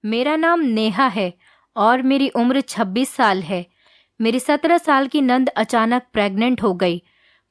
मेरा नाम नेहा है और मेरी उम्र 26 साल है। मेरी 17 साल की नंद अचानक प्रेग्नेंट हो गई।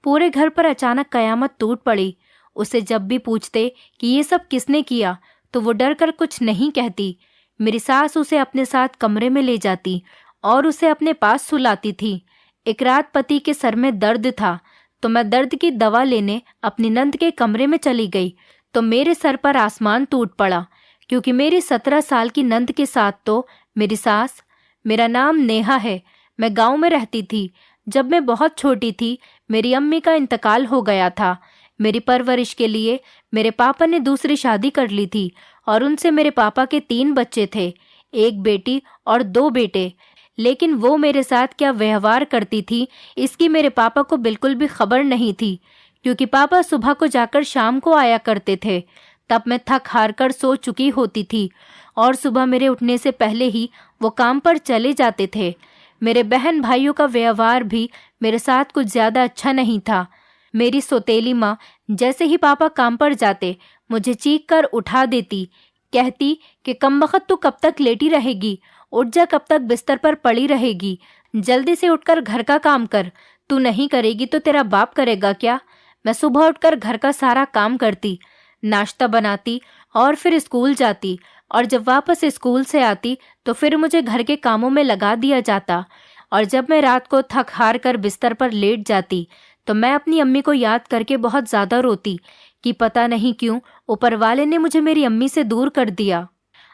पूरे घर पर अचानक कयामत टूट पड़ी। उसे जब भी पूछते कि ये सब किसने किया तो वो डर कर कुछ नहीं कहती। मेरी सास उसे अपने साथ कमरे में ले जाती और उसे अपने पास सुलाती थी। एक रात पति के सर में दर्द था तो मैं दर्द की दवा लेने अपनी नंद के कमरे में चली गई तो मेरे सर पर आसमान टूट पड़ा, क्योंकि मेरी 17 साल की नंद के साथ तो मेरी सास। मेरा नाम नेहा है। मैं गांव में रहती थी। जब मैं बहुत छोटी थी मेरी अम्मी का इंतकाल हो गया था। मेरी परवरिश के लिए मेरे पापा ने दूसरी शादी कर ली थी और उनसे मेरे पापा के 3 बच्चे थे, एक बेटी और 2 बेटे। लेकिन वो मेरे साथ क्या व्यवहार करती थी इसकी मेरे पापा को बिल्कुल भी खबर नहीं थी, क्योंकि पापा सुबह को जाकर शाम को आया करते थे। तब मैं थक हार कर सो चुकी होती थी और सुबह मेरे उठने से पहले ही वो काम पर चले जाते थे। मेरे बहन भाइयों का व्यवहार भी मेरे साथ कुछ ज़्यादा अच्छा नहीं था। मेरी सौतेली माँ जैसे ही पापा काम पर जाते मुझे चीख कर उठा देती, कहती कि कमबख्त तू कब तक लेटी रहेगी, उठ जा, कब तक बिस्तर पर पड़ी रहेगी, जल्दी से उठकर घर का काम कर, तू नहीं करेगी तो तेरा बाप करेगा क्या। मैं सुबह उठकर घर का सारा काम करती, नाश्ता बनाती और फिर स्कूल जाती, और जब वापस स्कूल से आती तो फिर मुझे घर के कामों में लगा दिया जाता। और जब मैं रात को थक हार कर बिस्तर पर लेट जाती तो मैं अपनी अम्मी को याद करके बहुत ज़्यादा रोती कि पता नहीं क्यों ऊपर वाले ने मुझे मेरी अम्मी से दूर कर दिया।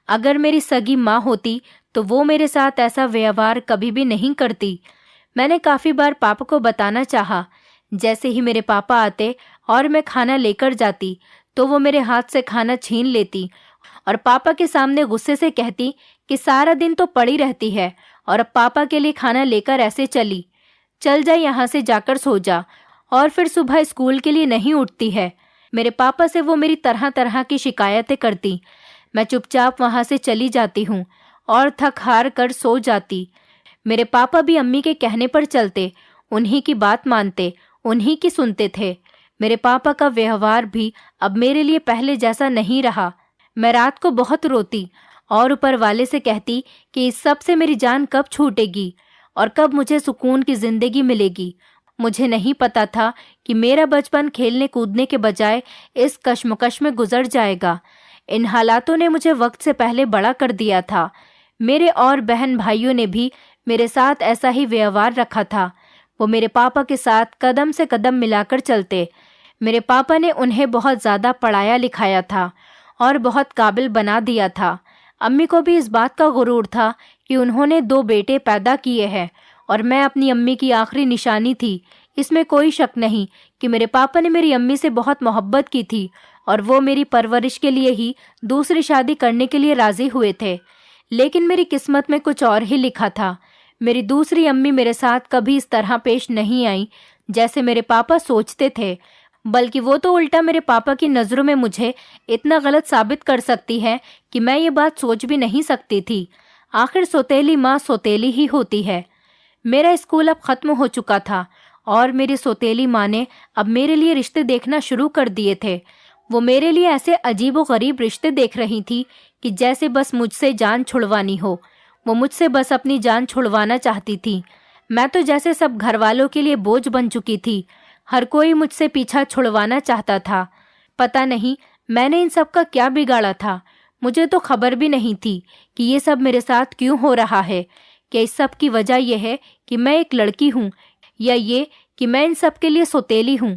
अगर मेरी सगी माँ होती तो वो मेरे साथ ऐसा व्यवहार कभी भी नहीं करती। मैंने काफ़ी बार पापा को बताना चाहा। जैसे ही मेरे पापा आते और मैं खाना लेकर जाती तो वो मेरे हाथ से खाना छीन लेती और पापा के सामने गुस्से से कहती कि सारा दिन तो पड़ी रहती है और अब पापा के लिए खाना लेकर ऐसे चल जा, यहाँ से जाकर सो जा, और फिर सुबह स्कूल के लिए नहीं उठती है। मेरे पापा से वो मेरी तरह तरह की शिकायतें करती। मैं चुपचाप वहाँ से चली जाती हूँ और थक हार कर सो जाती। मेरे पापा भी अम्मी के कहने पर चलते, उन्हीं की बात मानते, उन्हीं की सुनते थे। मेरे पापा का व्यवहार भी अब मेरे लिए पहले जैसा नहीं रहा। मैं रात को बहुत रोती और ऊपर वाले से कहती कि इस सब से मेरी जान कब छूटेगी और कब मुझे सुकून की जिंदगी मिलेगी। मुझे नहीं पता था कि मेरा बचपन खेलने कूदने के बजाय इस कश्मकश में गुजर जाएगा। इन हालातों ने मुझे वक्त से पहले बड़ा कर दिया था। मेरे और बहन भाइयों ने भी मेरे साथ ऐसा ही व्यवहार रखा था। वो मेरे पापा के साथ कदम से कदम मिलाकर चलते। मेरे पापा ने उन्हें बहुत ज़्यादा पढ़ाया लिखाया था और बहुत काबिल बना दिया था। अम्मी को भी इस बात का गुरूर था कि उन्होंने 2 बेटे पैदा किए हैं और मैं अपनी अम्मी की आखिरी निशानी थी। इसमें कोई शक नहीं कि मेरे पापा ने मेरी अम्मी से बहुत मोहब्बत की थी और वो मेरी परवरिश के लिए ही दूसरी शादी करने के लिए राज़ी हुए थे। लेकिन मेरी किस्मत में कुछ और ही लिखा था। मेरी दूसरी अम्मी मेरे साथ कभी इस तरह पेश नहीं आई जैसे मेरे पापा सोचते थे, बल्कि वो तो उल्टा मेरे पापा की नज़रों में मुझे इतना गलत साबित कर सकती है कि मैं ये बात सोच भी नहीं सकती थी। आखिर सौतेली माँ सौतेली ही होती है। मेरा स्कूल अब ख़त्म हो चुका था और मेरी सौतेली माँ ने अब मेरे लिए रिश्ते देखना शुरू कर दिए थे। वो मेरे लिए ऐसे अजीब व गरीब रिश्ते देख रही थी कि जैसे बस मुझसे जान छुड़वानी हो। वो मुझसे बस अपनी जान छुड़वाना चाहती थी। मैं तो जैसे सब घर वालों के लिए बोझ बन चुकी थी। हर कोई मुझसे पीछा छुड़वाना चाहता था। पता नहीं मैंने इन सब का क्या बिगाड़ा था। मुझे तो खबर भी नहीं थी कि ये सब मेरे साथ क्यों हो रहा है। क्या इस सब की वजह यह है कि मैं एक लड़की हूँ, या ये कि मैं इन सब के लिए सौतेली हूँ।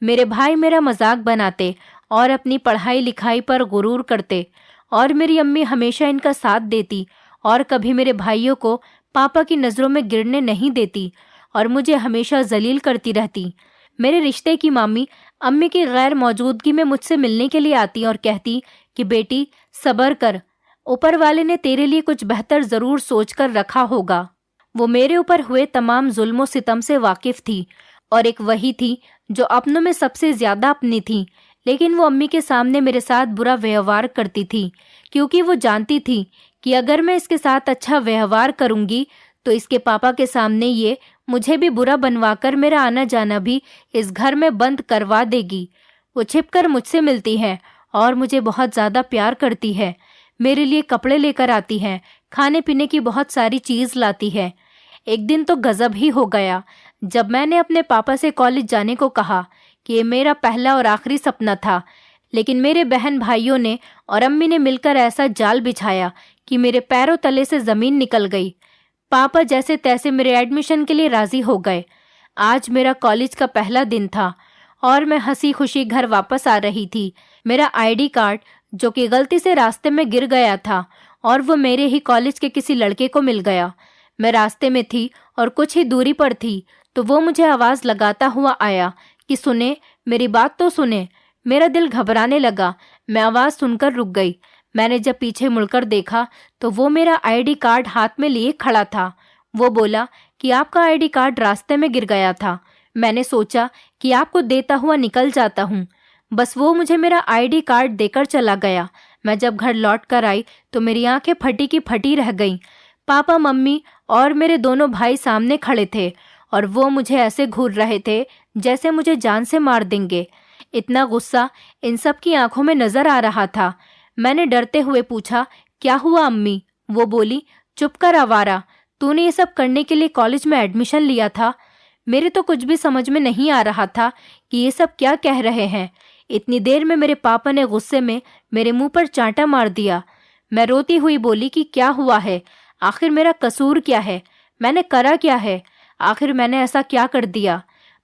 मेरे भाई मेरा मजाक बनाते और अपनी पढ़ाई लिखाई पर गुरूर करते, और मेरी अम्मी हमेशा इनका साथ देती और कभी मेरे भाइयों को पापा की नज़रों में गिरने नहीं देती और मुझे हमेशा जलील करती रहती। मेरे रिश्ते की मामी अम्मी की गैर मौजूदगी में मुझसे मिलने के लिए आती और कहती कि बेटी सब्र कर, ऊपर वाले ने तेरे लिए कुछ बेहतर ज़रूर सोच कर रखा होगा। वो मेरे ऊपर हुए तमाम जुल्मों सितम से वाकिफ़ थी और एक वही थी जो अपनों में सबसे ज़्यादा अपनी थी। लेकिन वो अम्मी के सामने मेरे साथ बुरा व्यवहार करती थी, क्योंकि वो जानती थी कि अगर मैं इसके साथ अच्छा व्यवहार करूंगी तो इसके पापा के सामने ये मुझे भी बुरा बनवाकर मेरा आना जाना भी इस घर में बंद करवा देगी। वो छिपकर मुझसे मिलती है और मुझे बहुत ज़्यादा प्यार करती है। मेरे लिए कपड़े लेकर आती हैं, खाने पीने की बहुत सारी चीज़ लाती है। एक दिन तो गजब ही हो गया जब मैंने अपने पापा से कॉलेज जाने को कहा कि ये मेरा पहला और आखिरी सपना था। लेकिन मेरे बहन भाइयों ने और अम्मी ने मिलकर ऐसा जाल बिछाया कि मेरे पैरों तले से ज़मीन निकल गई। पापा जैसे तैसे मेरे एडमिशन के लिए राज़ी हो गए। आज मेरा कॉलेज का पहला दिन था और मैं हंसी खुशी घर वापस आ रही थी। मेरा आईडी कार्ड जो कि गलती से रास्ते में गिर गया था और वो मेरे ही कॉलेज के किसी लड़के को मिल गया। मैं रास्ते में थी और कुछ ही दूरी पर थी तो वो मुझे आवाज़ लगाता हुआ आया कि सुने, मेरी बात तो सुने। मेरा दिल घबराने लगा। मैं आवाज़ सुनकर रुक गई। मैंने जब पीछे मुड़कर देखा तो वो मेरा आईडी कार्ड हाथ में लिए खड़ा था। वो बोला कि आपका आईडी कार्ड रास्ते में गिर गया था। मैंने सोचा कि आपको देता हुआ निकल जाता हूँ। बस वो मुझे मेरा आईडी कार्ड देकर चला गया। मैं जब घर लौट कर आई तो मेरी आंखें फटी की फटी रह गईं। पापा, मम्मी और मेरे दोनों भाई सामने खड़े थे और वो मुझे ऐसे घूर रहे थे जैसे मुझे जान से मार देंगे। इतना गुस्सा इन सब की आंखों में नजर आ रहा था। मैंने डरते हुए पूछा, क्या हुआ अम्मी? वो बोली, चुप कर आवारा, तूने ये सब करने के लिए कॉलेज में एडमिशन लिया था? मेरे तो कुछ भी समझ में नहीं आ रहा था कि ये सब क्या कह रहे हैं। इतनी देर में मेरे पापा ने गुस्से में मेरे मुंह पर चांटा मार दिया। मैं रोती हुई बोली कि क्या हुआ है, आखिर मेरा कसूर क्या है, मैंने करा क्या है, आखिर मैंने ऐसा क्या कर दिया?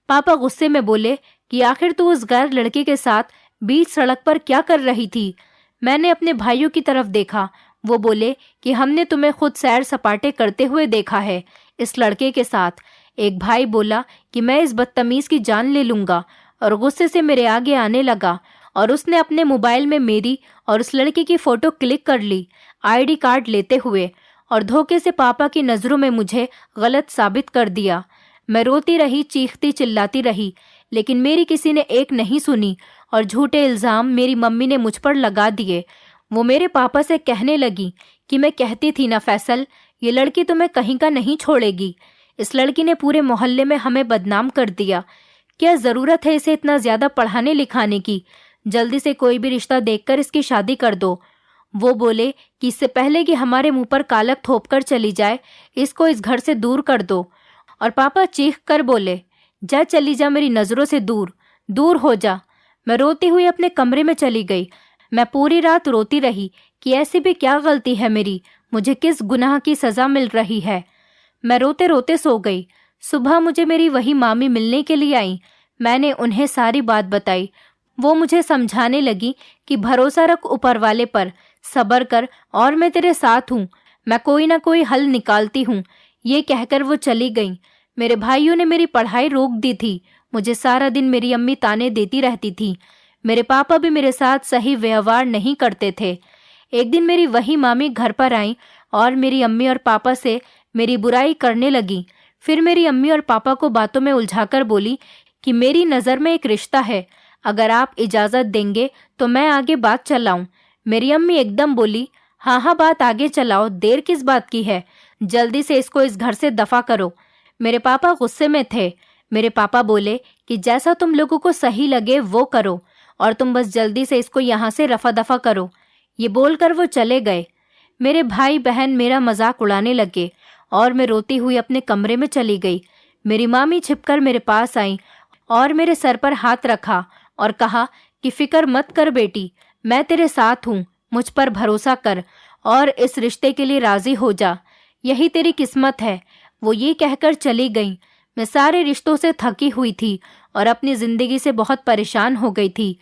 पापा गुस्से में बोले कि आखिर तू उस गैर लड़के के साथ बीच सड़क पर क्या कर रही थी? मैंने अपने भाइयों की तरफ देखा। वो बोले कि हमने तुम्हें खुद सैर सपाटे करते हुए देखा है इस लड़के के साथ। एक भाई बोला कि मैं इस बदतमीज की जान ले लूंगा और गुस्से से मेरे आगे आने लगा और उसने अपने मोबाइल में मेरी और उस लड़के की फोटो क्लिक कर ली आईडी कार्ड लेते हुए और धोखे से पापा की नज़रों में मुझे गलत साबित कर दिया। मैं रोती रही, चीखती चिल्लाती रही, लेकिन मेरी किसी ने एक नहीं सुनी और झूठे इल्ज़ाम मेरी मम्मी ने मुझ पर लगा दिए। वो मेरे पापा से कहने लगी कि मैं कहती थी ना फैसल, ये लड़की तुम्हें कहीं का नहीं छोड़ेगी। इस लड़की ने पूरे मोहल्ले में हमें बदनाम कर दिया। क्या ज़रूरत है इसे इतना ज़्यादा पढ़ाने लिखाने की? जल्दी से कोई भी रिश्ता देखकर इसकी शादी कर दो। वो बोले कि इससे पहले कि हमारे मुंह पर कालक थोप कर चली जाए, इसको इस घर से दूर कर दो। और पापा चीख कर बोले, जा चली जा, मेरी नज़रों से दूर दूर हो जा। मैं रोती हुई अपने कमरे में चली गई। मैं पूरी रात रोती रही कि ऐसी भी क्या गलती है मेरी, मुझे किस गुनाह की सज़ा मिल रही है। मैं रोते रोते सो गई। सुबह मुझे मेरी वही मामी मिलने के लिए आई। मैंने उन्हें सारी बात बताई। वो मुझे समझाने लगी कि भरोसा रख ऊपर वाले पर, सब्र कर और मैं तेरे साथ हूँ, मैं कोई ना कोई हल निकालती हूँ। ये कहकर वो चली गई। मेरे भाइयों ने मेरी पढ़ाई रोक दी थी। मुझे सारा दिन मेरी अम्मी ताने देती रहती थी। मेरे पापा भी मेरे साथ सही व्यवहार नहीं करते थे। एक दिन मेरी वही मामी घर पर आई और मेरी अम्मी और पापा से मेरी बुराई करने लगी। फिर मेरी अम्मी और पापा को बातों में उलझाकर बोली कि मेरी नज़र में एक रिश्ता है, अगर आप इजाज़त देंगे तो मैं आगे बात चलाऊं। मेरी अम्मी एकदम बोली, हाँ हाँ बात आगे चलाओ, देर किस बात की है, जल्दी से इसको इस घर से दफा करो। मेरे पापा गुस्से में थे। मेरे पापा बोले कि जैसा तुम लोगों को सही लगे वो करो और तुम बस जल्दी से इसको यहाँ से रफा दफा करो। ये बोलकर वो चले गए। मेरे भाई बहन मेरा मजाक उड़ाने लगे और मैं रोती हुई अपने कमरे में चली गई। मेरी मामी छिपकर मेरे पास आई और मेरे सर पर हाथ रखा और कहा कि फिक्र मत कर बेटी, मैं तेरे साथ हूँ, मुझ पर भरोसा कर और इस रिश्ते के लिए राजी हो जा, यही तेरी किस्मत है। वो ये कहकर चली गई। मैं सारे रिश्तों से थकी हुई थी और अपनी ज़िंदगी से बहुत परेशान हो गई थी।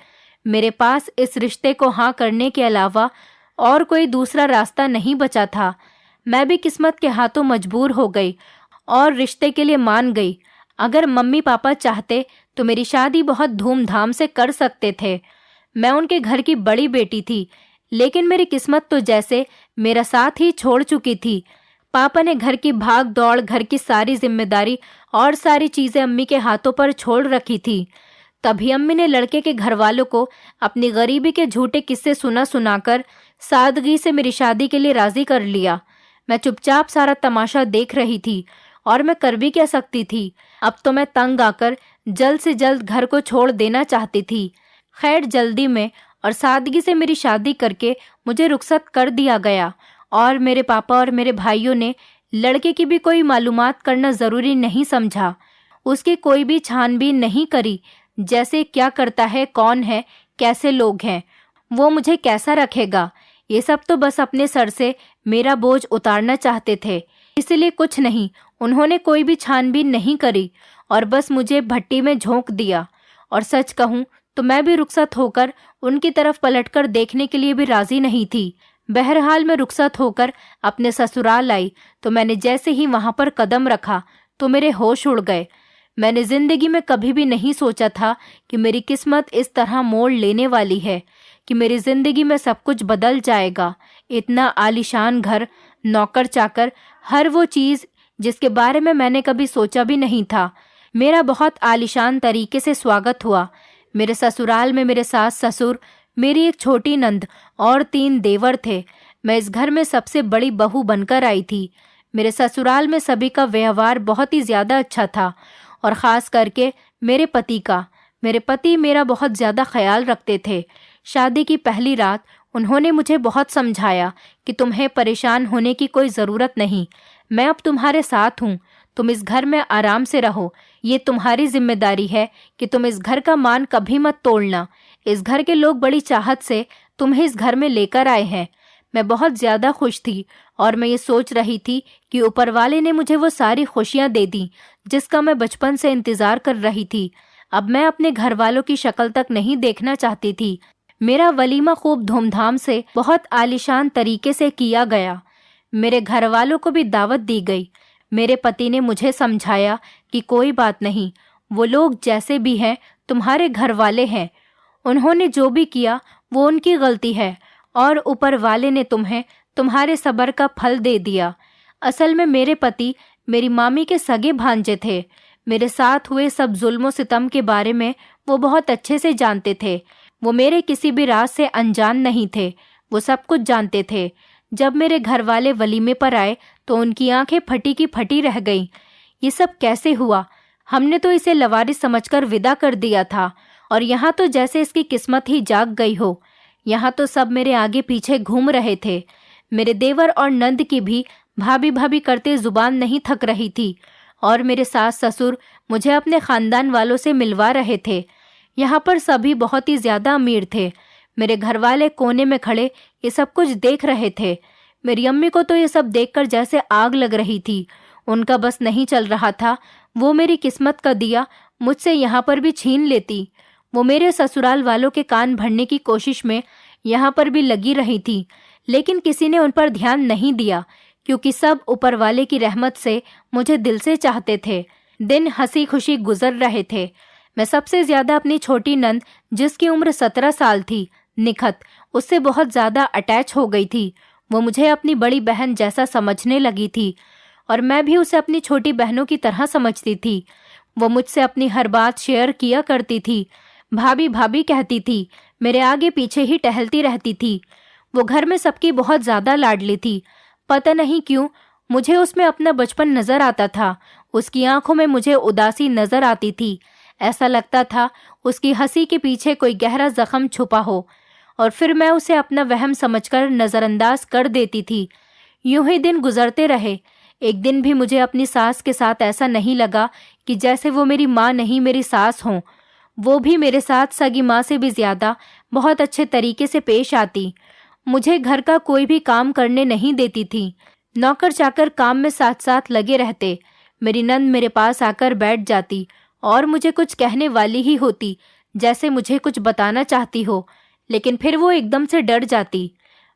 मेरे पास इस रिश्ते को हाँ करने के अलावा और कोई दूसरा रास्ता नहीं बचा था। मैं भी किस्मत के हाथों मजबूर हो गई और रिश्ते के लिए मान गई। अगर मम्मी पापा चाहते तो मेरी शादी बहुत धूमधाम से कर सकते थे। मैं उनके घर की बड़ी बेटी थी, लेकिन मेरी किस्मत तो जैसे मेरा साथ ही छोड़ चुकी थी। पापा ने घर की भाग दौड़, घर की सारी जिम्मेदारी और सारी चीज़ें अम्मी के हाथों पर छोड़ रखी थी। तभी अम्मी ने लड़के के घर वालों को अपनी गरीबी के झूठे किस्से सुनाकर सादगी से मेरी शादी के लिए राजी कर लिया। मैं चुपचाप सारा तमाशा देख रही थी और मैं कर भी क्या सकती थी। अब तो मैं तंग आकर जल्द से जल्द घर को छोड़ देना चाहती थी। खैर जल्दी में और सादगी से मेरी शादी करके मुझे रुखसत कर दिया गया। और मेरे पापा और मेरे भाइयों ने लड़के की भी कोई मालूमात करना ज़रूरी नहीं समझा। उसकी कोई भी छानबीन नहीं करी, जैसे क्या करता है, कौन है, कैसे लोग हैं, वो मुझे कैसा रखेगा। ये सब तो बस अपने सर से मेरा बोझ उतारना चाहते थे, इसलिए कुछ नहीं, उन्होंने कोई भी छानबीन नहीं करी और बस मुझे भट्टी में झोंक दिया। और सच कहूँ तो मैं भी रुखसत होकर उनकी तरफ पलटकर देखने के लिए भी राजी नहीं थी। बहरहाल मैं रुखसत होकर अपने ससुराल आई तो मैंने जैसे ही वहां पर कदम रखा तो मेरे होश उड़ गए। मैंने जिंदगी में कभी भी नहीं सोचा था कि मेरी किस्मत इस तरह मोड़ लेने वाली है कि मेरी जिंदगी में सब कुछ बदल जाएगा। इतना आलीशान घर, नौकर चाकर, हर वो चीज़ जिसके बारे में मैंने कभी सोचा भी नहीं था। मेरा बहुत आलीशान तरीके से स्वागत हुआ। मेरे ससुराल में मेरे सास ससुर, मेरी एक छोटी नंद और 3 देवर थे। मैं इस घर में सबसे बड़ी बहू बनकर आई थी। मेरे ससुराल में सभी का व्यवहार बहुत ही ज़्यादा अच्छा था और ख़ास करके मेरे पति का। मेरे पति मेरा बहुत ज़्यादा ख्याल रखते थे। शादी की पहली रात उन्होंने मुझे बहुत समझाया कि तुम्हें परेशान होने की कोई ज़रूरत नहीं, मैं अब तुम्हारे साथ हूँ, तुम इस घर में आराम से रहो। ये तुम्हारी जिम्मेदारी है कि तुम इस घर का मान कभी मत तोड़ना। इस घर के लोग बड़ी चाहत से तुम्हें इस घर में लेकर आए हैं। मैं बहुत ज़्यादा खुश थी और मैं ये सोच रही थी कि ऊपर वाले ने मुझे वो सारी खुशियाँ दे दी जिसका मैं बचपन से इंतज़ार कर रही थी। अब मैं अपने घर वालों की शक्ल तक नहीं देखना चाहती थी। मेरा वलीमा खूब धूमधाम से, बहुत आलीशान तरीके से किया गया। मेरे घर वालों को भी दावत दी गई। मेरे पति ने मुझे समझाया कि कोई बात नहीं, वो लोग जैसे भी हैं तुम्हारे घर वाले हैं, उन्होंने जो भी किया वो उनकी गलती है और ऊपर वाले ने तुम्हें तुम्हारे सब्र का फल दे दिया। असल में मेरे पति मेरी मामी के सगे भांजे थे। मेरे साथ हुए सब जुल्म सितम के बारे में वो बहुत अच्छे से जानते थे। वो मेरे किसी भी राज से अनजान नहीं थे, वो सब कुछ जानते थे। जब मेरे घर वाले वलीमे पर आए तो उनकी आंखें फटी की फटी रह गईं। ये सब कैसे हुआ? हमने तो इसे लवारिस समझकर विदा कर दिया था और यहाँ तो जैसे इसकी किस्मत ही जाग गई हो। यहाँ तो सब मेरे आगे पीछे घूम रहे थे। मेरे देवर और नंद की भी भाभी भाभी करते जुबान नहीं थक रही थी और मेरे सास ससुर मुझे अपने खानदान वालों से मिलवा रहे थे। यहाँ पर सभी बहुत ही ज़्यादा अमीर थे। मेरे घर वाले कोने में खड़े ये सब कुछ देख रहे थे। मेरी अम्मी को तो ये सब देखकर जैसे आग लग रही थी। उनका बस नहीं चल रहा था, वो मेरी किस्मत का दिया मुझसे यहाँ पर भी छीन लेती। वो मेरे ससुराल वालों के कान भरने की कोशिश में यहाँ पर भी लगी रही थी, लेकिन किसी ने उन पर ध्यान नहीं दिया क्योंकि सब ऊपर वाले की रहमत से मुझे दिल से चाहते थे। दिन हंसी खुशी गुजर रहे थे। मैं सबसे ज़्यादा अपनी छोटी नंद, जिसकी उम्र 17 साल थी, निखत, उससे बहुत ज़्यादा अटैच हो गई थी। वो मुझे अपनी बड़ी बहन जैसा समझने लगी थी और मैं भी उसे अपनी छोटी बहनों की तरह समझती थी। वो मुझसे अपनी हर बात शेयर किया करती थी। भाभी भाभी कहती थी, मेरे आगे पीछे ही टहलती रहती थी। वो घर में सबकी बहुत ज़्यादा लाडली थी। पता नहीं क्यों मुझे उसमें अपना बचपन नज़र आता था। उसकी आंखों में मुझे उदासी नज़र आती थी। ऐसा लगता था उसकी हंसी के पीछे कोई गहरा जख्म छुपा हो और फिर मैं उसे अपना वहम समझकर नज़रअंदाज कर देती थी। यूं ही दिन गुजरते रहे। एक दिन भी मुझे अपनी सास के साथ ऐसा नहीं लगा कि जैसे वो मेरी माँ नहीं मेरी सास हों। वो भी मेरे साथ सगी माँ से भी ज़्यादा बहुत अच्छे तरीके से पेश आती। मुझे घर का कोई भी काम करने नहीं देती थी। नौकर चाकर काम में साथ साथ लगे रहते। मेरी नंद मेरे पास आकर बैठ जाती और मुझे कुछ कहने वाली ही होती, जैसे मुझे कुछ बताना चाहती हो, लेकिन फिर वो एकदम से डर जाती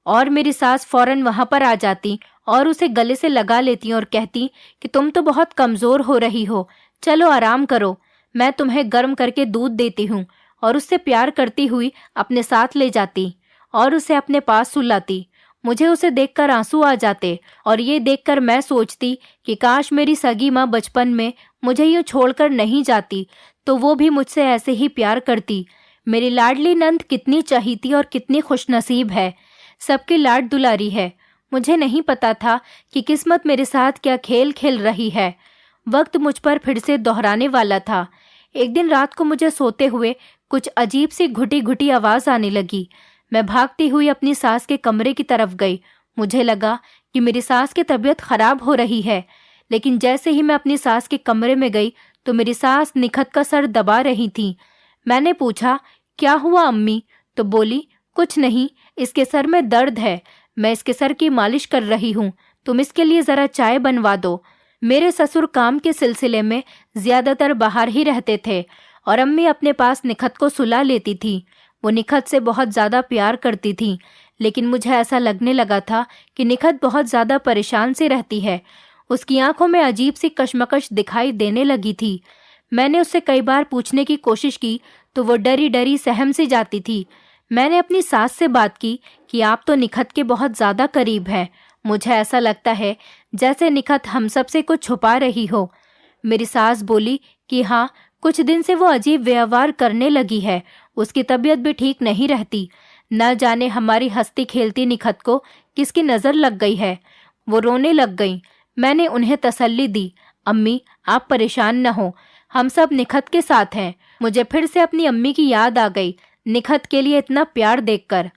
और मेरी सास फौरन वहाँ पर आ जाती और उसे गले से लगा लेती और कहती कि तुम तो बहुत कमज़ोर हो रही हो, चलो आराम करो, मैं तुम्हें गर्म करके दूध देती हूँ। और उससे प्यार करती हुई अपने साथ ले जाती और उसे अपने पास सुलाती। मुझे उसे देखकर आंसू आ जाते और ये देखकर मैं सोचती कि काश मेरी सगी माँ बचपन में मुझे यूँ छोड़कर नहीं जाती तो वो भी मुझसे ऐसे ही प्यार करती। मेरी लाडली नंद कितनी चहीती और कितनी खुशनसीब है, सबकी लाड दुलारी है। मुझे नहीं पता था कि किस्मत मेरे साथ क्या खेल खेल रही है। वक्त मुझ पर फिर से दोहराने वाला था। एक दिन रात को मुझे सोते हुए कुछ अजीब सी घुटी घुटी आवाज़ आने लगी। मैं भागती हुई अपनी सास के कमरे की तरफ गई। मुझे लगा कि मेरी सास की तबीयत खराब हो रही है, लेकिन जैसे ही मैं अपनी सास के कमरे में गई तो मेरी सास निखत का सर दबा रही थी। मैंने पूछा, क्या हुआ अम्मी? तो बोली, कुछ नहीं, इसके सर में दर्द है, मैं इसके सर की मालिश कर रही हूँ, तुम इसके लिए ज़रा चाय बनवा दो। मेरे ससुर काम के सिलसिले में ज़्यादातर बाहर ही रहते थे और अम्मी अपने पास निखत को सुला लेती थी। वो निखत से बहुत ज़्यादा प्यार करती थी, लेकिन मुझे ऐसा लगने लगा था कि निखत बहुत ज़्यादा परेशान सी रहती है। उसकी आंखों में अजीब सी कशमकश दिखाई देने लगी थी। मैंने उससे कई बार पूछने की कोशिश की तो वो डरी डरी सहम सी जाती थी। मैंने अपनी सास से बात की कि आप तो निखत के बहुत ज़्यादा करीब हैं, मुझे ऐसा लगता है जैसे निखत हम सब से कुछ छुपा रही हो। मेरी सास बोली कि हाँ, कुछ दिन से वो अजीब व्यवहार करने लगी है, उसकी तबीयत भी ठीक नहीं रहती। न जाने हमारी हंसती खेलती निखत को किसकी नज़र लग गई है। वो रोने लग गई। मैंने उन्हें तसल्ली दी, अम्मी आप परेशान न हो, हम सब निखत के साथ हैं। मुझे फिर से अपनी अम्मी की याद आ गई, निखत के लिए इतना प्यार देखकर।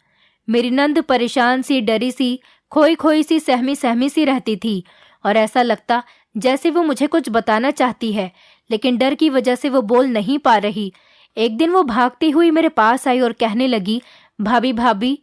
मेरी नंद परेशान सी, डरी सी, खोई खोई सी, सहमी सहमी सी रहती थी और ऐसा लगता जैसे वो मुझे कुछ बताना चाहती है, लेकिन डर की वजह से वो बोल नहीं पा रही। एक दिन वो भागती हुई मेरे पास आई और कहने लगी, भाभी भाभी।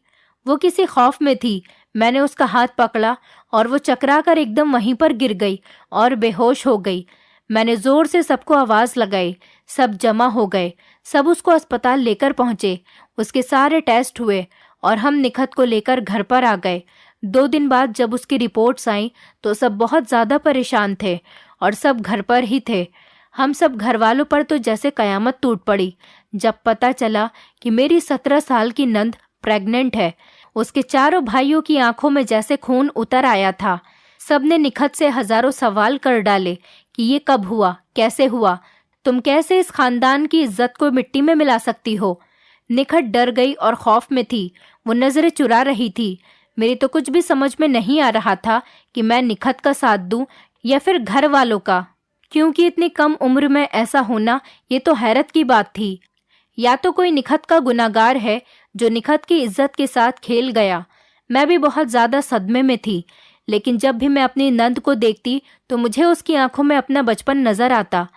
वो किसी खौफ में थी। मैंने उसका हाथ पकड़ा और वो चकरा कर एकदम वहीं पर गिर गई और बेहोश हो गई। मैंने जोर से सबको आवाज़ लगाई, सब जमा हो गए, सब उसको अस्पताल लेकर पहुंचे। उसके सारे टेस्ट हुए और हम निखत को लेकर घर पर आ गए। 2 दिन बाद जब उसकी रिपोर्ट्स आई तो सब बहुत ज़्यादा परेशान थे और सब घर पर ही थे। हम सब घर वालों पर तो जैसे कयामत टूट पड़ी जब पता चला कि मेरी 17 साल की नंद प्रेग्नेंट है। उसके चारों भाइयों की आंखों में जैसे खून उतर आया था। सबने निखत से हजारों सवाल कर डाले कि ये कब हुआ, कैसे हुआ, तुम कैसे इस खानदान की इज्जत को मिट्टी में मिला सकती हो। निखत डर गई और खौफ में थी। वो नजरें चुरा रही थी। मेरी तो कुछ भी समझ में नहीं आ रहा था कि मैं निखत का साथ दूं या फिर घर वालों का, क्योंकि इतनी कम उम्र में ऐसा होना ये तो हैरत की बात थी। या तो कोई निखत का गुनाहगार है जो निखत की इज्जत के साथ खेल गया। मैं भी बहुत ज़्यादा सदमे में थी, लेकिन जब भी मैं अपनी नंद को देखती तो मुझे उसकी आंखों में अपना बचपन नजर आता।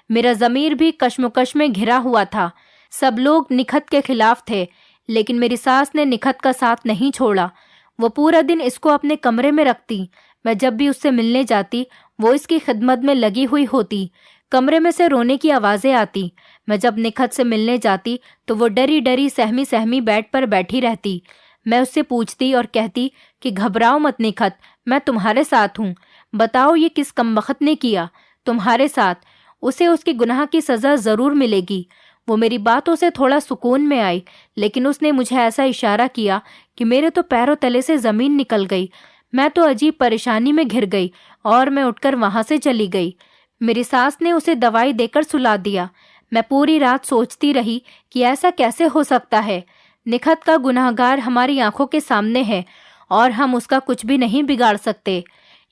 मेरा ज़मीर भी कश्मकश में घिरा हुआ था। सब लोग निखत के खिलाफ थे, लेकिन मेरी सास ने निखत का साथ नहीं छोड़ा। वो पूरा दिन इसको अपने कमरे में रखती। मैं जब भी उससे मिलने जाती वो इसकी खिदमत में लगी हुई होती। कमरे में से रोने की आवाज़ें आती। मैं जब निखत से मिलने जाती तो वो डरी डरी सहमी सहमी बेड पर बैठी रहती। मैं उससे पूछती और कहती कि घबराओ मत निखत, मैं तुम्हारे साथ हूँ। बताओ ये किस कमबख्त ने किया, तुम्हारे साथ। उसे उसके गुनाह की सज़ा ज़रूर मिलेगी। वो मेरी बातों से थोड़ा सुकून में आई, लेकिन उसने मुझे ऐसा इशारा किया कि मेरे तो पैरों तले से ज़मीन निकल गई। मैं तो अजीब परेशानी में घिर गई और मैं उठकर वहाँ से चली गई। मेरी सास ने उसे दवाई देकर सुला दिया। मैं पूरी रात सोचती रही कि ऐसा कैसे हो सकता है। निखत का गुनाहगार हमारी आंखों के सामने है और हम उसका कुछ भी नहीं बिगाड़ सकते।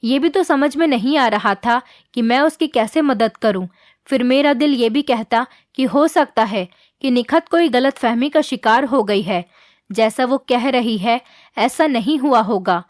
ये भी तो समझ में नहीं आ रहा था कि मैं उसकी कैसे मदद करूं। फिर मेरा दिल ये भी कहता कि हो सकता है कि निखत कोई गलत फहमी का शिकार हो गई है। जैसा वो कह रही है ऐसा नहीं हुआ होगा।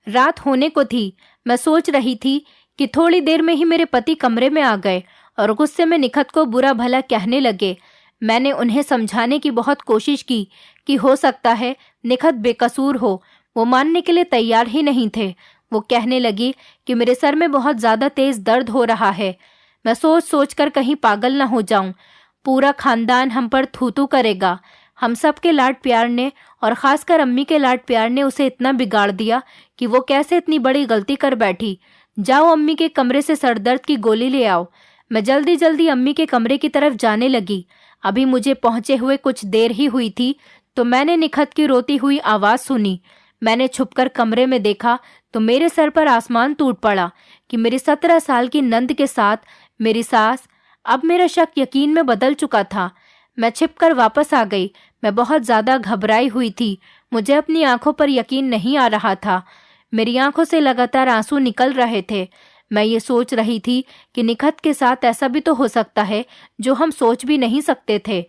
रात होने को थी। मैं सोच रही थी कि थोड़ी देर में ही मेरे पति कमरे में आ गए और गुस्से में निखत को बुरा भला कहने लगे। मैंने उन्हें समझाने की बहुत कोशिश की कि हो सकता है निखत बेकसूर हो। वो मानने के लिए तैयार ही नहीं थे। वो कहने लगी कि मेरे सर में बहुत ज़्यादा तेज़ दर्द हो रहा है। मैं सोच सोच कर कहीं पागल न हो जाऊं। पूरा खानदान हम पर थू-थू करेगा। हम सब के लाड प्यार ने और ख़ासकर अम्मी के लाड प्यार ने उसे इतना बिगाड़ दिया कि वो कैसे इतनी बड़ी गलती कर बैठी। जाओ अम्मी के कमरे से सरदर्द की गोली ले आओ। मैं जल्दी जल्दी अम्मी के कमरे की तरफ जाने लगी। अभी मुझे पहुंचे हुए कुछ देर ही हुई थी तो मैंने निखत की रोती हुई आवाज़ सुनी। मैंने छुपकर कमरे में देखा तो मेरे सर पर आसमान टूट पड़ा कि मेरी 17 साल की नंद के साथ मेरी सास। अब मेरा शक यकीन में बदल चुका था। मैं छिपकर वापस आ गई। मैं बहुत ज़्यादा घबराई हुई थी। मुझे अपनी आंखों पर यकीन नहीं आ रहा था। मेरी आंखों से लगातार आंसू निकल रहे थे। मैं ये सोच रही थी कि निखत के साथ ऐसा भी तो हो सकता है जो हम सोच भी नहीं सकते थे।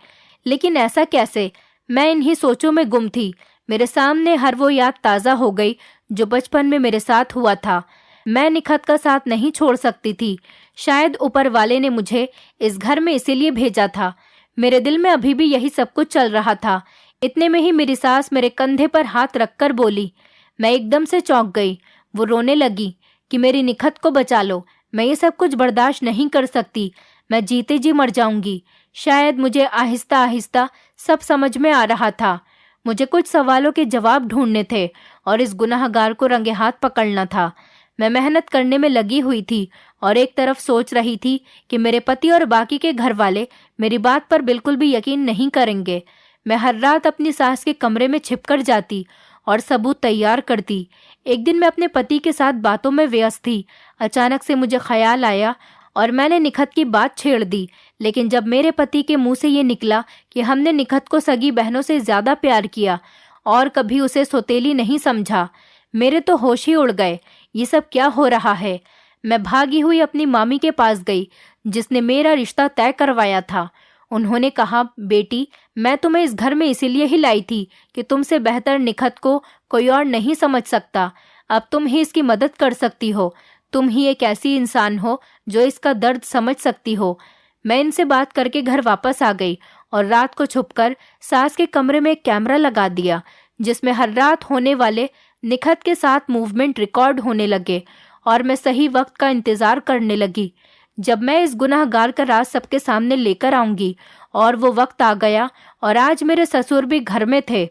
लेकिन ऐसा कैसे? मैं इन्हीं सोचों में गुम थी। मेरे सामने हर वो याद ताज़ा हो गई जो बचपन में मेरे साथ हुआ था। मैं निखत का साथ नहीं छोड़ सकती थी। शायद ऊपर वाले ने मुझे इस घर में इसीलिए भेजा था। मेरे दिल में अभी भी यही सब कुछ चल रहा था। इतने में ही मेरी सास मेरे कंधे पर हाथ रखकर बोली। मैं एकदम से चौंक गई। वो रोने लगी कि मेरी निखत को बचा लो, मैं ये सब कुछ बर्दाश्त नहीं कर सकती, मैं जीते जी मर जाऊंगी। शायद मुझे आहिस्ता आहिस्ता सब समझ में आ रहा था। मुझे कुछ सवालों के जवाब ढूंढने थे और इस गुनाहगार को रंगे हाथ पकड़ना था। मैं मेहनत करने में लगी हुई थी और एक तरफ सोच रही थी कि मेरे पति और बाकी के घर वाले मेरी बात पर बिल्कुल भी यकीन नहीं करेंगे। मैं हर रात अपनी सास के कमरे में छिपकर जाती और सबूत तैयार करती। एक दिन मैं अपने पति के साथ बातों में व्यस्त थी। अचानक से मुझे ख्याल आया और मैंने निखत की बात छेड़ दी। लेकिन जब मेरे पति के मुंह से ये निकला कि हमने निखत को सगी बहनों से ज्यादा प्यार किया और कभी उसे सौतेली नहीं समझा, मेरे तो होश ही उड़ गए। ये सब क्या हो रहा है? मैं भागी हुई अपनी मामी के पास गई जिसने मेरा रिश्ता तय करवाया था। उन्होंने कहा, बेटी, मैं तुम्हें इस घर में इसीलिए ही लाई थी कि तुमसे बेहतर निखत को कोई और नहीं समझ सकता। अब तुम ही इसकी मदद कर सकती हो। तुम ही एक ऐसी इंसान हो जो इसका दर्द समझ सकती हो। मैं इनसे बात करके घर वापस आ गई और रात को छुपकर सास के कमरे में एक कैमरा लगा दिया जिसमें हर रात होने वाले निखत के साथ मूवमेंट रिकॉर्ड होने लगे और मैं सही वक्त का इंतजार करने लगी जब मैं इस गुनाहगार का राज सबके सामने लेकर आऊंगी। और वो वक्त आ गया और आज मेरे ससुर भी घर में थे।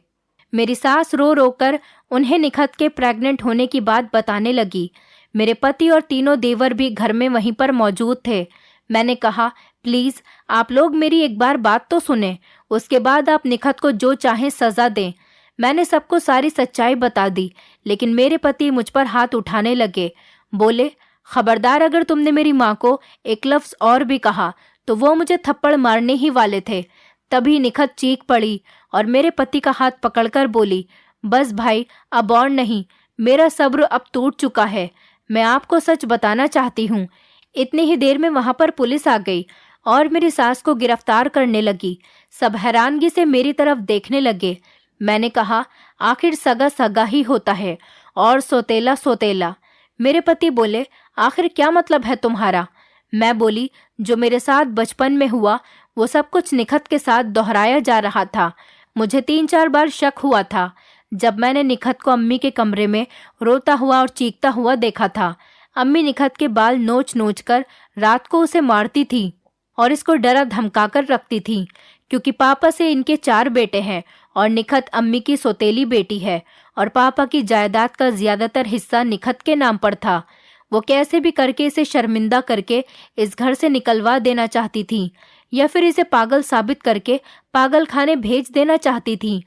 मेरी सास रो रो कर उन्हें निखत के प्रेग्नेंट होने की बात बताने लगी। मेरे पति और तीनों देवर भी घर में वहीं पर मौजूद थे। मैंने कहा, प्लीज आप लोग मेरी एक बार बात तो सुने, उसके बाद आप निखत को जो चाहें सजा दें। मैंने सबको सारी सच्चाई बता दी, लेकिन मेरे पति मुझ पर हाथ उठाने लगे। बोले, खबरदार, अगर तुमने मेरी माँ को एक लफ्ज और भी कहा तो वो मुझे थप्पड़ मारने ही वाले थे। तभी निखत चीख पड़ी और मेरे पति का हाथ पकड़कर बोली, बस भाई, अब और नहीं, मेरा सब्र अब टूट चुका है। मैं आपको सच बताना चाहती हूँ। इतनी ही देर में वहां पर पुलिस आ गई और मेरी सास को गिरफ्तार करने लगी। सब हैरानगी से मेरी तरफ देखने लगे। मैंने कहा, आखिर सगा सगा ही होता है और सौतेला सौतेला। मेरे पति बोले, आखिर क्या मतलब है तुम्हारा? मैं बोली, जो मेरे साथ बचपन में हुआ वो सब कुछ निखत के साथ दोहराया जा रहा था। मुझे 3-4 बार शक हुआ था जब मैंने निखत को अम्मी के कमरे में रोता हुआ और चीखता हुआ देखा था। अम्मी निखत के बाल नोच नोच कर रात को उसे मारती थी और इसको डरा धमका कर रखती थी, क्योंकि पापा से इनके 4 बेटे हैं और निखत अम्मी की सौतेली बेटी है और पापा की जायदाद का ज्यादातर हिस्सा निखत के नाम पर था। वो कैसे भी करके इसे शर्मिंदा करके इस घर से निकलवा देना चाहती थी या फिर इसे पागल साबित करके पागल खाने भेज देना चाहती थी।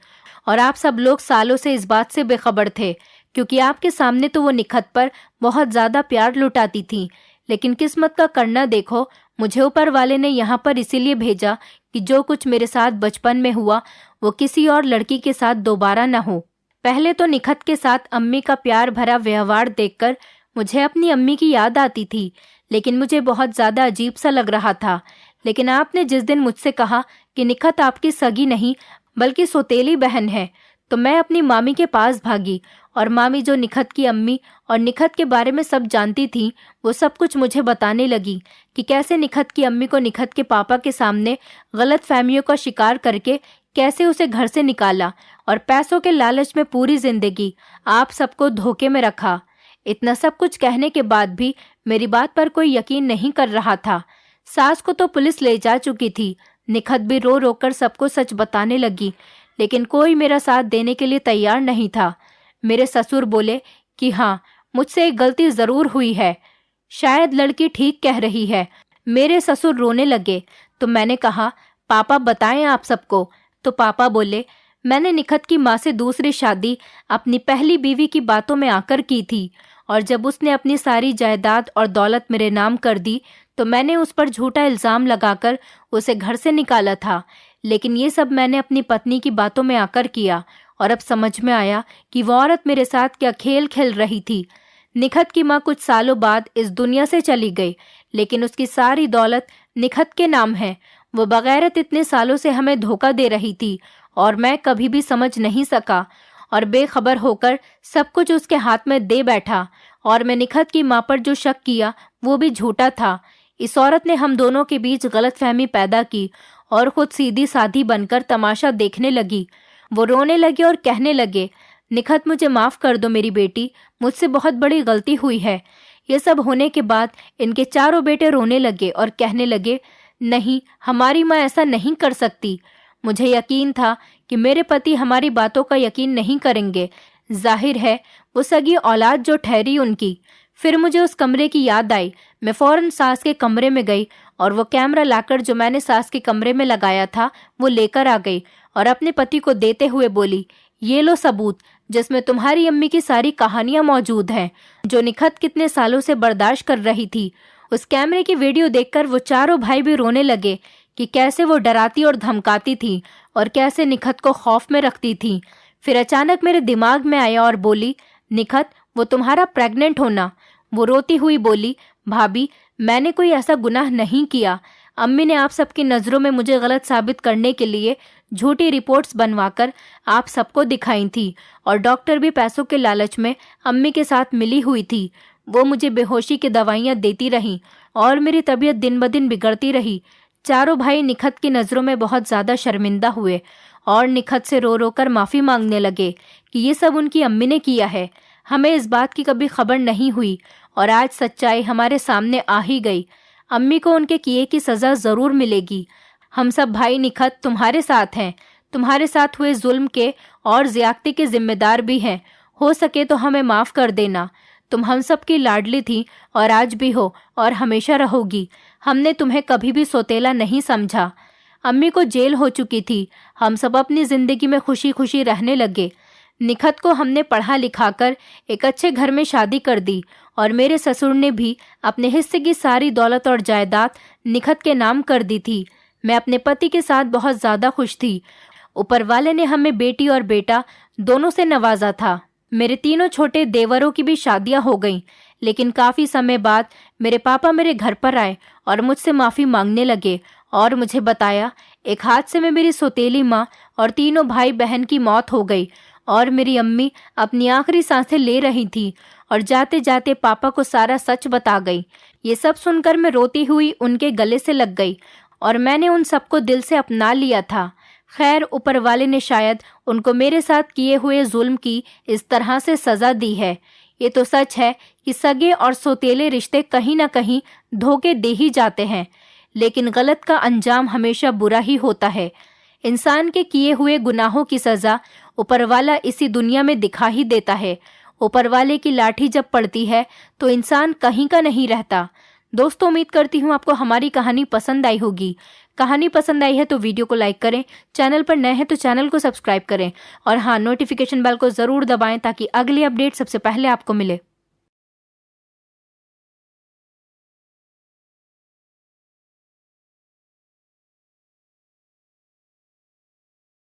और आप सब लोग सालों से इस बात से बेखबर थे, क्योंकि आपके सामने तो वो निखत पर बहुत ज्यादा प्यार लुटाती थी। लेकिन किस्मत का करना देखो, मुझे ऊपर वाले ने यहाँ पर इसीलिए भेजा कि जो कुछ मेरे साथ बचपन में हुआ वो किसी और लड़की के साथ दोबारा न हो। पहले तो निखत के साथ अम्मी का प्यार भरा व्यवहार देखकर मुझे अपनी अम्मी की याद आती थी, लेकिन मुझे बहुत ज्यादा अजीब सा लग रहा था। लेकिन आपने जिस दिन मुझसे कहा कि निखत आपकी सगी नहीं बल्कि सौतेली बहन है, तो मैं अपनी मामी के पास भागी और मामी, जो निखत की अम्मी और निखत के बारे में सब जानती थी, वो सब कुछ मुझे बताने लगी कि कैसे निखत की अम्मी को निखत के पापा के सामने गलत फहमियों का शिकार करके कैसे उसे घर से निकाला और पैसों के लालच में पूरी जिंदगी आप सबको धोखे में रखा। इतना सब कुछ कहने के बाद भी मेरी बात पर कोई यकीन नहीं कर रहा था। सास को तो पुलिस ले जा चुकी थी। निखत भी रो रो कर सबको सच बताने लगी, लेकिन कोई मेरा साथ देने के लिए तैयार नहीं था। मेरे ससुर बोले कि हाँ, मुझसे एक गलती जरूर हुई है, शायद लड़की ठीक कह रही है। मेरे ससुर रोने लगे तो मैंने कहा, पापा बताएं आप सबको। तो पापा बोले, मैंने निखत की माँ से दूसरी शादी अपनी पहली बीवी की बातों में आकर की थी, और जब उसने अपनी सारी जायदाद और दौलत मेरे नाम कर दी तो मैंने उस पर झूठा इल्जाम लगाकर उसे घर से निकाला था। लेकिन ये सब मैंने अपनी पत्नी की बातों में आकर किया, और अब समझ में आया कि वो औरत मेरे साथ क्या खेल खेल रही थी। निखत की माँ कुछ सालों बाद इस दुनिया से चली गई, लेकिन उसकी सारी दौलत निखत के नाम है। वो बगैरत इतने सालों से हमें धोखा दे रही थी और मैं कभी भी समझ नहीं सका और बेखबर होकर सब कुछ उसके हाथ में दे बैठा। और मैं निखत की माँ पर जो शक किया वो भी झूठा था। इस औरत ने हम दोनों के बीच गलतफहमी पैदा की और खुद सीधी साधी बनकर तमाशा देखने लगी। वो रोने लगे और कहने लगे, निखत मुझे माफ़ कर दो मेरी बेटी, मुझसे बहुत बड़ी गलती हुई है। ये सब होने के बाद इनके चारों बेटे रोने लगे और कहने लगे, नहीं, हमारी माँ ऐसा नहीं कर सकती। मुझे यकीन था कि मेरे पति हमारी बातों का यकीन नहीं करेंगे। जाहिर है वो सगी औलाद जो ठहरी उनकी। फिर मुझे उस कमरे की याद आई। मैं फौरन सास के कमरे में गई और वो कैमरा लाकर जो मैंने सास के कमरे में लगाया था वो लेकर आ गई और अपने पति को देते हुए बोली, ये लो सबूत जिसमें तुम्हारी अम्मी की सारी कहानियां मौजूद हैं जो निखत कितने सालों से बर्दाश्त कर रही थी। उस कैमरे की वीडियो देखकर वो चारों भाई भी रोने लगे कि कैसे वो डराती और धमकाती थी और कैसे निखत को खौफ में रखती थी। फिर अचानक मेरे दिमाग में आया और बोली, निखत वो तुम्हारा प्रेग्नेंट होना। वो रोती हुई बोली, भाभी मैंने कोई ऐसा गुनाह नहीं किया। अम्मी ने आप सबकी नज़रों में मुझे गलत साबित करने के लिए झूठी रिपोर्ट्स बनवाकर आप सबको दिखाई थी और डॉक्टर भी पैसों के लालच में अम्मी के साथ मिली हुई थी। वो मुझे बेहोशी की दवाइयाँ देती रहीं और मेरी तबीयत दिन ब दिन बिगड़ती रही। चारों भाई निखत की नज़रों में बहुत ज़्यादा शर्मिंदा हुए और निखत से रो रो कर माफ़ी मांगने लगे कि ये सब उनकी अम्मी ने किया है। हमें इस बात की कभी खबर नहीं हुई और आज सच्चाई हमारे सामने आ ही गई। अम्मी को उनके किए की सज़ा ज़रूर मिलेगी। हम सब भाई निखत तुम्हारे साथ हैं। तुम्हारे साथ हुए जुल्म के और ज़्यादती के जिम्मेदार भी हैं। हो सके तो हमें माफ़ कर देना। तुम हम सब की लाडली थी और आज भी हो और हमेशा रहोगी। हमने तुम्हें कभी भी सौतेला नहीं समझा। अम्मी को जेल हो चुकी थी। हम सब अपनी ज़िंदगी में खुशी खुशी रहने लगे। निखत को हमने पढ़ा लिखाकर एक अच्छे घर में शादी कर दी और मेरे ससुर ने भी अपने हिस्से की सारी दौलत और जायदाद निखत के नाम कर दी थी। मैं अपने पति के साथ बहुत ज़्यादा खुश थी। ऊपर वाले ने हमें बेटी और बेटा दोनों से नवाजा था। मेरे तीनों छोटे देवरों की भी शादियां हो गईं, लेकिन काफ़ी समय बाद मेरे पापा मेरे घर पर आए और मुझसे माफ़ी मांगने लगे और मुझे बताया, एक हादसे में मेरी सौतेली माँ और तीनों भाई बहन की मौत हो गई और मेरी अम्मी अपनी आखिरी सांसें ले रही थी और जाते जाते पापा को सारा सच बता गई। ये सब सुनकर मैं रोती हुई उनके गले से लग गई और मैंने उन सबको दिल से अपना लिया था। खैर ऊपर वाले ने शायद उनको मेरे साथ किए हुए जुल्म की इस तरह से सज़ा दी है। ये तो सच है कि सगे और सौतेले रिश्ते कहीं ना कहीं धोखे दे ही जाते हैं, लेकिन गलत का अंजाम हमेशा बुरा ही होता है। इंसान के किए हुए गुनाहों की सज़ा ऊपर वाला इसी दुनिया में दिखा ही देता है। ऊपर वाले की लाठी जब पड़ती है तो इंसान कहीं का नहीं रहता। दोस्तों उम्मीद करती हूँ आपको हमारी कहानी पसंद आई होगी। कहानी पसंद आई है तो वीडियो को लाइक करें, चैनल पर नए हैं तो चैनल को सब्सक्राइब करें और हाँ, नोटिफिकेशन बेल को ज़रूर दबाएं ताकि अगली अपडेट सबसे पहले आपको मिले।